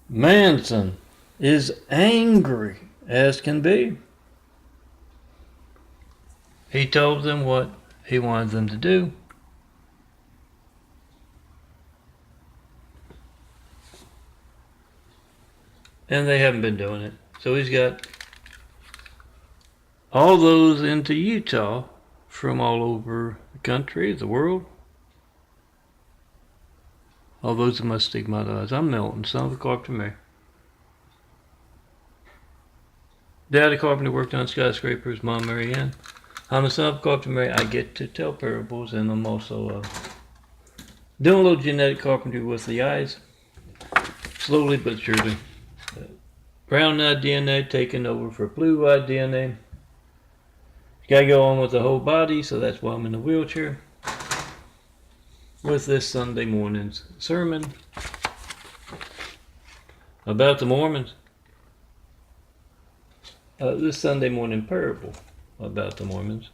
Mansen is angry as can be. He told them what he wanted them to do. And they haven't been doing it. So he's got all those into Utah from all over the country, the world. All those who must stigmatize. I'm Milton, son of a carpenter Mary. Dad, a carpenter, worked on skyscrapers. Mom, Mary Ann. I'm the son of a carpenter Mary. I get to tell parables, and I'm also doing a little genetic carpentry with the eyes. Slowly but surely. Brown-eyed DNA taking over for blue-eyed DNA. Got to go on with the whole body, so that's why I'm in a wheelchair. With this Sunday morning's sermon about the Mormons. This Sunday morning parable about the Mormons,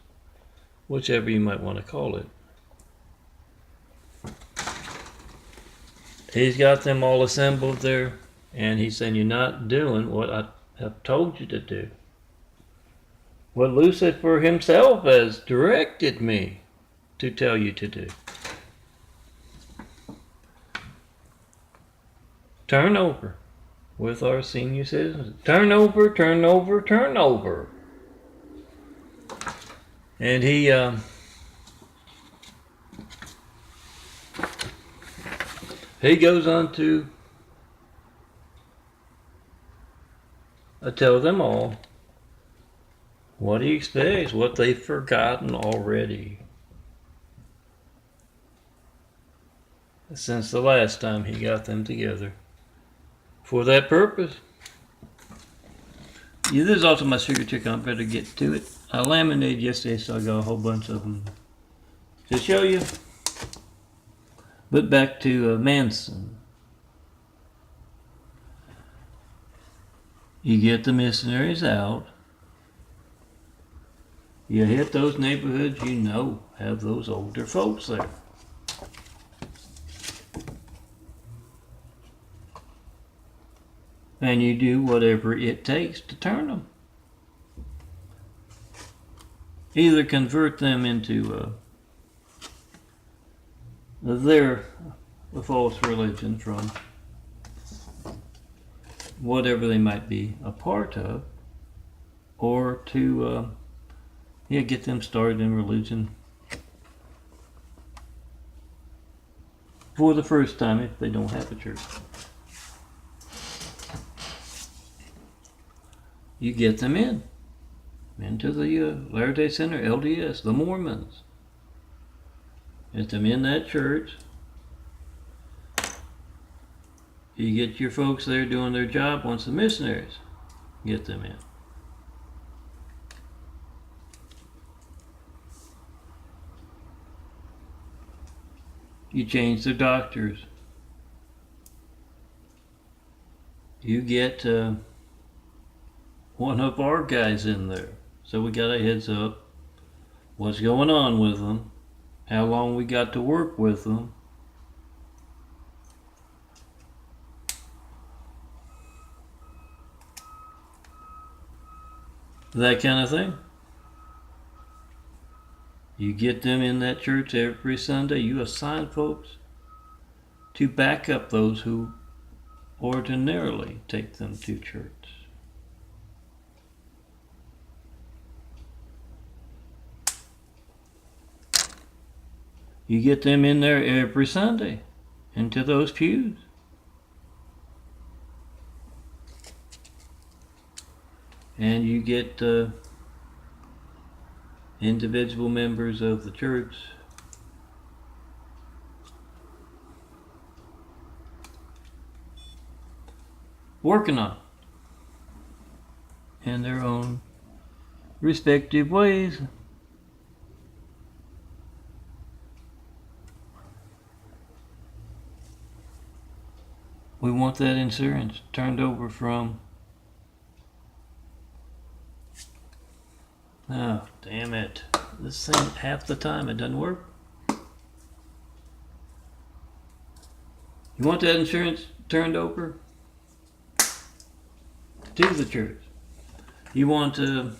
whichever you might want to call it. He's got them all assembled there, and he's saying, you're not doing what I have told you to do. What Lucifer himself has directed me to tell you to do. Turn over with our senior citizens. Turn over, turn over, turn over. And he goes on to tell them all what he expects, what they've forgotten already since the last time he got them together for that purpose. Yeah, this is also my secret trick. I better get to it. I laminated yesterday, so I got a whole bunch of them to show you. But back to Mansen. You get the missionaries out. You hit those neighborhoods you know have those older folks there. And you do whatever it takes to turn them. Either convert them into their false religion from whatever they might be a part of, or to get them started in religion for the first time if they don't have a church. You get them into the Latter-day Center, LDS, the Mormons. Get them in that church. You get your folks there doing their job once the missionaries get them in. You change their doctors. You get one of our guys in there. So we got a heads up. What's going on with them? How long we got to work with them? That kind of thing. You get them in that church every Sunday. You assign folks to back up those who ordinarily take them to church. You get them in there every Sunday into those pews. And you get individual members of the church working on in their own respective ways. We want that insurance turned over from... Oh, damn it. This thing, half the time, it doesn't work. You want that insurance turned over to the church. You want to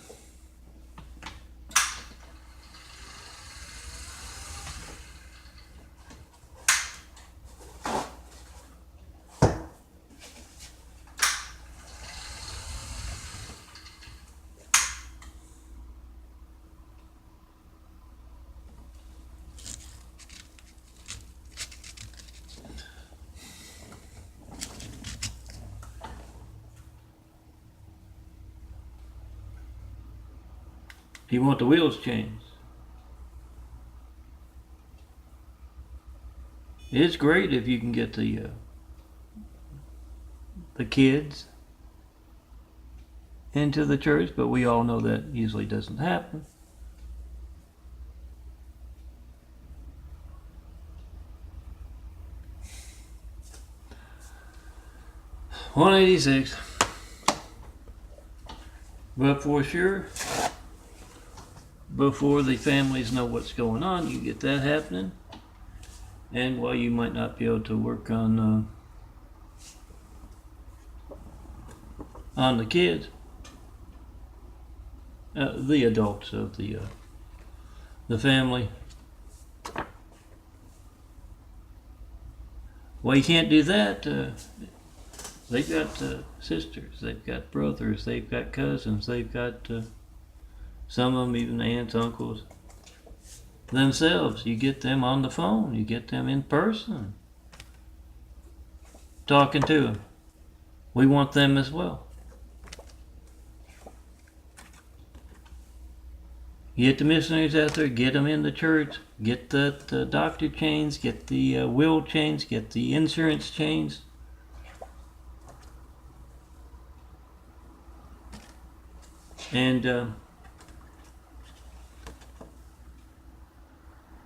the wheels changed. It's great if you can get the kids into the church, but we all know that usually doesn't happen. $186. But for sure, before the families know what's going on, you get that happening. And while you might not be able to work on the kids, the adults of the family, well, you can't do that. They've got sisters, they've got brothers, they've got cousins, they've got some of them even aunts, uncles themselves. You get them on the phone, you get them in person, talking to them. We want them as well. Get the missionaries out there, get them in the church, get the doctor changed, get the will changed, get the insurance changed. And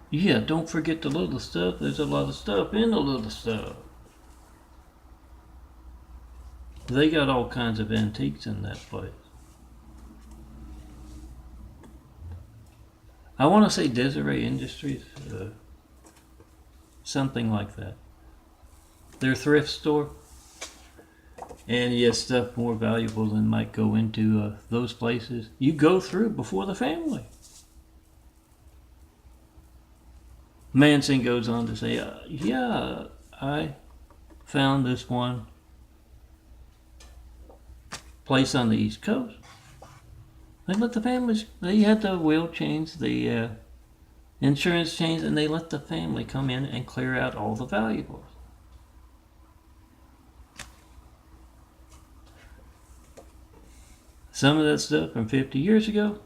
yeah, don't forget the little stuff. There's a lot of stuff in the little stuff. They got all kinds of antiques in that place. I want to say Desiree Industries, something like that. Their thrift store. And yes, stuff more valuable than might go into those places. You go through before the family. Mansen goes on to say, yeah, I found this one place on the East Coast. They let the families, they had the will change, the insurance change, and they let the family come in and clear out all the valuables. Some of that stuff from 50 years ago,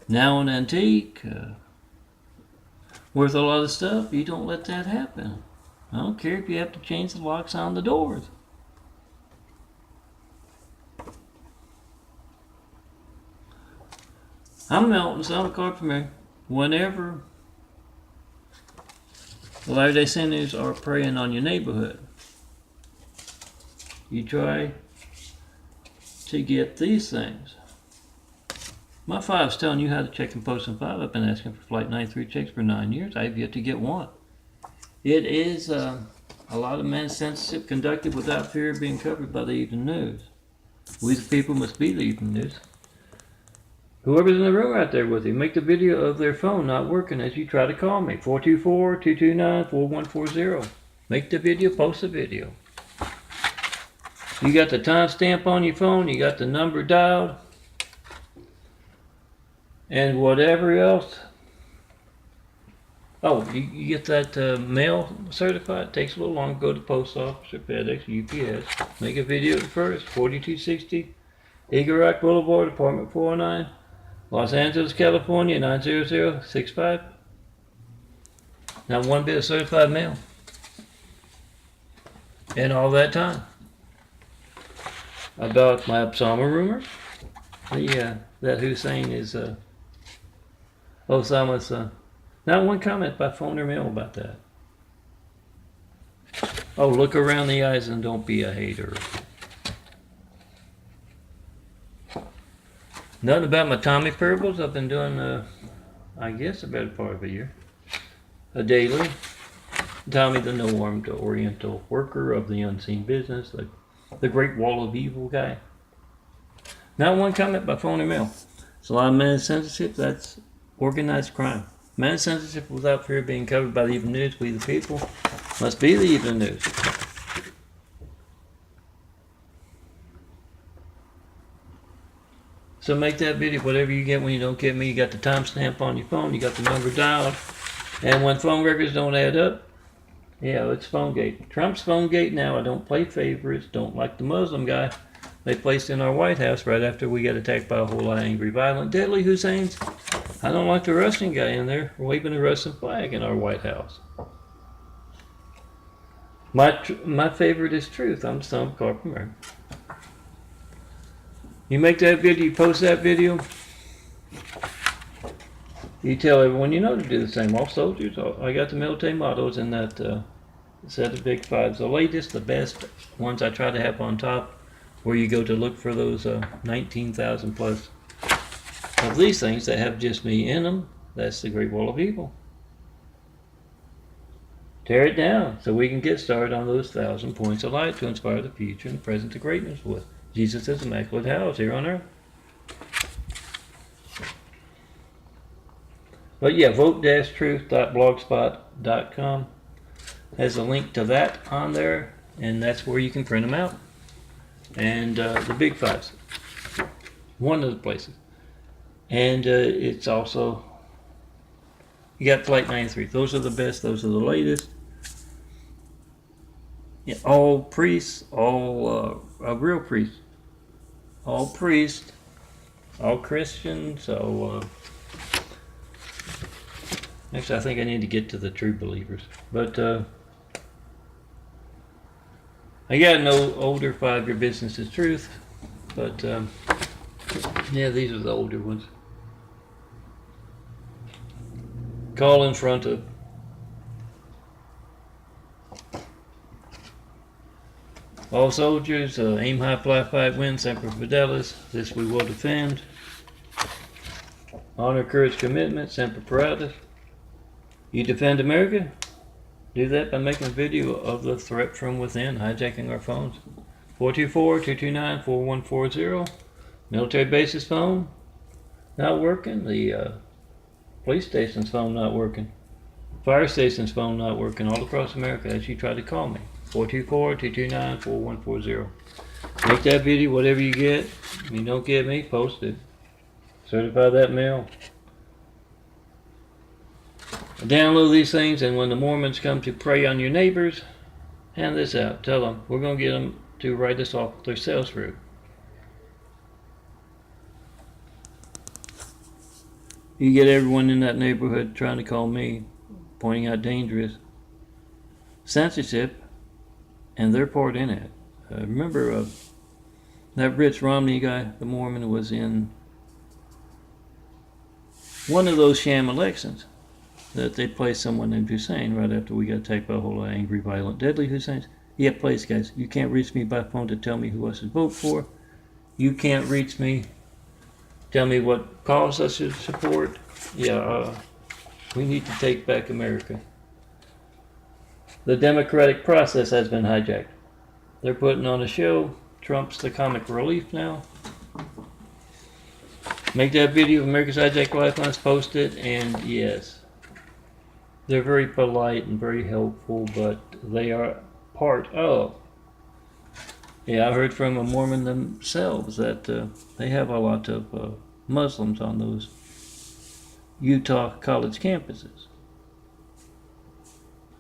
now an antique, worth a lot of stuff. You don't let that happen. I don't care if you have to change the locks on the doors. I'm Melton, son of Carpenter. Whenever the Latter-day Saints are praying on your neighborhood, you try to get these things. My 5's telling you how to check and post in 5. I've been asking for Flight 93 checks for 9 years. I've yet to get one. It is a lot of men sensitive, conducted without fear of being covered by the evening news. We the people must be the evening news. Whoever's in the room out there with you, make the video of their phone not working as you try to call me. 424-229-4140. Make the video, post the video. You got the timestamp on your phone, you got the number dialed, and whatever else. Oh, you get that mail certified. It takes a little longer. Go to the post office or FedEx, UPS. Make a video first. 4260 Eagle Rock Boulevard, apartment 409, Los Angeles, California, 90065. Not one bit of certified mail. And all that time. About my Osama rumor. That Hussein is Osama's son. Not one comment by phone or mail about that. Oh, look around the eyes and don't be a hater. Nothing about my Tommy parables. I've been doing, I guess, a better part of a year. A daily. Tommy the no-armed Oriental worker of the unseen business. The the Great Wall of Evil guy. Not one comment by phone or mail. It's a lot of man censorship. That's organized crime. Man censorship without fear of being covered by the evil news. We the people must be the evil news. So make that video, whatever you get when you don't get me. You got the timestamp on your phone. You got the number dialed. And when phone records don't add up, yeah, it's PhoneGate. Trump's PhoneGate now. I don't play favorites. Don't like the Muslim guy they placed in our White House right after we got attacked by a whole lot of angry, violent, deadly Husseins. I don't like the Russian guy in there waving a Russian flag in our White House. My favorite is truth. I'm the son of Carpenter. You make that video, you post that video, you tell everyone you know to do the same. All soldiers, I got the military mottos in that set of big fives. The latest, the best ones I try to have on top where you go to look for those 19,000 plus of these things that have just me in them. That's the Great Wall of Evil. Tear it down so we can get started on those 1,000 points of light to inspire the future and the present to greatness with Jesus' immaculate house here on earth. But yeah, vote-truth.blogspot.com has a link to that on there, and that's where you can print them out. And the big fives, one of the places. And it's also, you got Flight 93. Those are the best, those are the latest. Yeah, all priests, all real priests. All priests, all Christians, so actually I think I need to get to the true believers. But I got no older 5-year business is truth, but yeah, these are the older ones. Call in front of all soldiers, aim high, fly fight, win, semper fidelis, this we will defend. Honor, courage, commitment, semper paratus. You defend America? Do that by making a video of the threat from within, hijacking our phones. 424-229-4140. Military bases phone, not working. The police station's phone not working. Fire station's phone not working all across America as you try to call me. 424-229-4140. Make that video, whatever you get. If you don't get me, post it. Certify that mail. Download these things, and when the Mormons come to prey on your neighbors, hand this out. Tell them we're going to get them to write us off their sales route. You get everyone in that neighborhood trying to call me, pointing out dangerous censorship and their part in it. Remember that Rich Romney guy, the Mormon, was in one of those sham elections that they placed someone named Hussein right after we got attacked by a whole lot of angry, violent, deadly Husseins. Yeah, please, guys, you can't reach me by phone to tell me who I should vote for. You can't reach me, tell me what cause I should support. Yeah, we need to take back America. The democratic process has been hijacked. They're putting on a show. Trump's the comic relief now. Make that video of America's Hijacked Lifelines, post it, and yes, they're very polite and very helpful, but they are part of. Yeah, I heard from a Mormon themselves that they have a lot of Muslims on those Utah college campuses.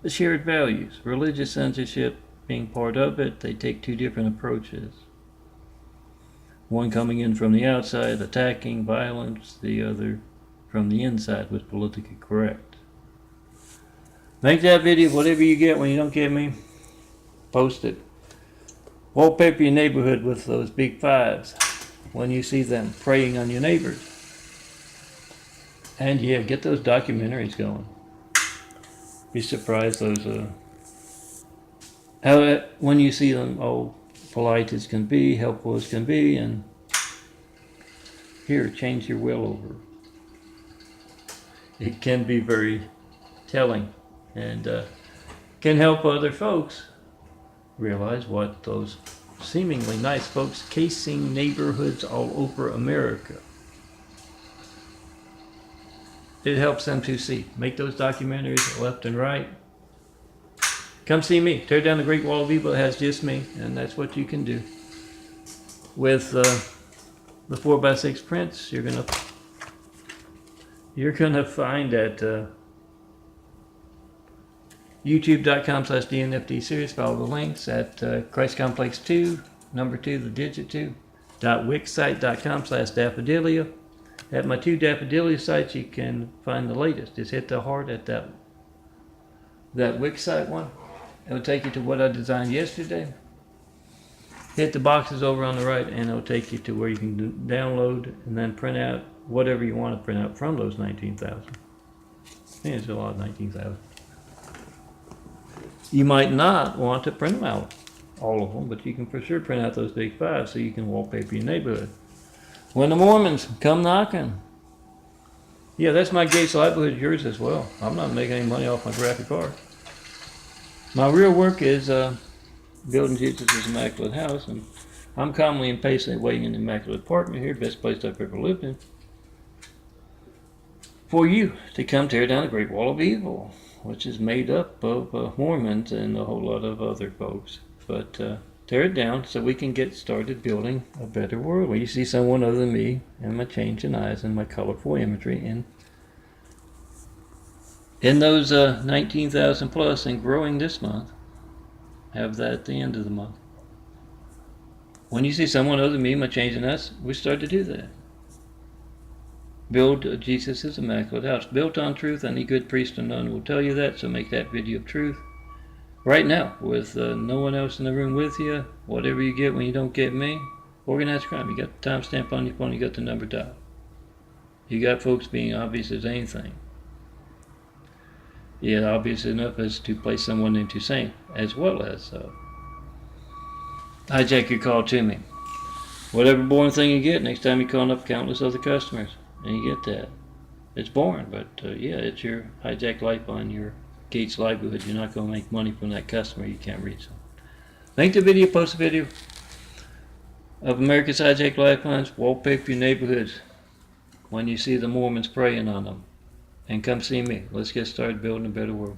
The shared values, religious censorship being part of it, they take two different approaches. One coming in from the outside, attacking, violence, the other from the inside was politically correct. Make that video, whatever you get when you don't get me, post it. Wallpaper your neighborhood with those big fives when you see them preying on your neighbors. And yeah, get those documentaries going. Be surprised those how when you see them all polite as can be, helpful as can be, and here, change your will over. It can be very telling and can help other folks realize what those seemingly nice folks casing neighborhoods all over America. It helps them to see. Make those documentaries left and right. Come see me. Tear down the Great Wall of Evil. It has just me, and that's what you can do. With the 4x6 prints, you're gonna find at youtube.com/DNFD series. Follow the links at Christ Complex 2, number 2, the digit 2, .wixsite.com/daffodilia. At my 2 Daffodilia sites, you can find the latest. Just hit the heart at that Wix site one. It'll take you to what I designed yesterday. Hit the boxes over on the right, and it'll take you to where you can download and then print out whatever you want to print out from those 19,000. I think it's a lot of 19,000. You might not want to print them out, all of them, but you can for sure print out those big 5 so you can wallpaper your neighborhood. When the Mormons come knocking. Yeah, that's my Gates livelihood, yours as well. I'm not making any money off my graphic art. My real work is building Jesus' immaculate house, and I'm calmly and patiently waiting in the immaculate apartment here, best place I've ever lived in, for you to come tear down the Great Wall of Evil, which is made up of Mormons and a whole lot of other folks. But tear it down so we can get started building a better world where you see someone other than me and my changing eyes and my colorful imagery in those 19,000 plus and growing this month. Have that at the end of the month. When you see someone other than me, my changing eyes, we start to do that. Build Jesus' immaculate house, built on truth. Any good priest or nun will tell you that, so make that video of truth. Right now, with no one else in the room with you, whatever you get when you don't get me, organized crime. You got the timestamp on your phone, you got the number dialed. You got folks being obvious as anything. Yeah, obvious enough as to place someone into sane, as well as hijack your call to me. Whatever boring thing you get, next time you call up countless other customers, and you get that. It's boring, but yeah, it's your hijack lifeline, your Gates livelihood. You're not going to make money from that customer you can't reach them. Link the video, post a video of America's hijack lifelines. Wallpaper your neighborhoods when you see the Mormons preying on them. And come see me. Let's get started building a better world.